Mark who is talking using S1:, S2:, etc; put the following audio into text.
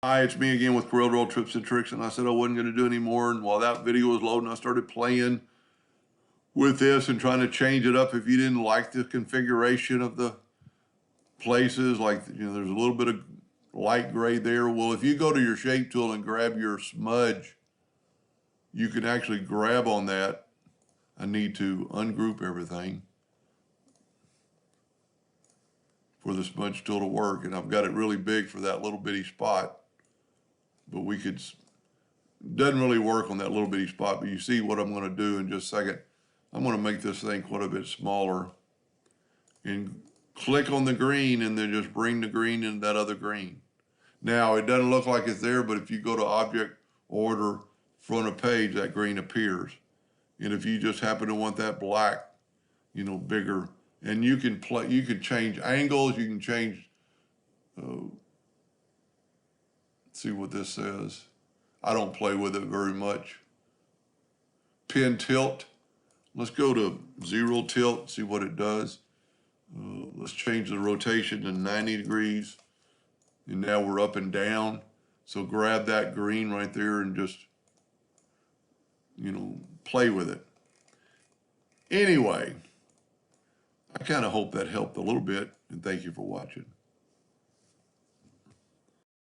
S1: Hi, it's me again with Corel Draw Tips and Tricks, and I said I wasn't going to do any more. And while that video was loading, I started playing with this and trying to change it up. If you didn't like the configuration of the places, like there's a little bit of light gray there. Well, if you go to your shape tool and grab your smudge, you can actually grab on that. I need to ungroup everything for the smudge tool to work, and I've got it really big for that little bitty spot. But doesn't really work on that little bitty spot, but you see what I'm going to do in just a second. I'm going to make this thing quite a bit smaller and click on the green and then just bring the green into that other green. Now, it doesn't look like it's there, but if you go to Object, Order, Front of Page, that green appears. And if you just happen to want that black, bigger, and you can change angles, you can change, see what this says. I don't play with it very much. Pin tilt. Let's go to 0 tilt, see what it does. Let's change the rotation to 90 degrees. And now we're up and down. So grab that green right there and just, play with it. Anyway, I kind of hope that helped a little bit, and thank you for watching.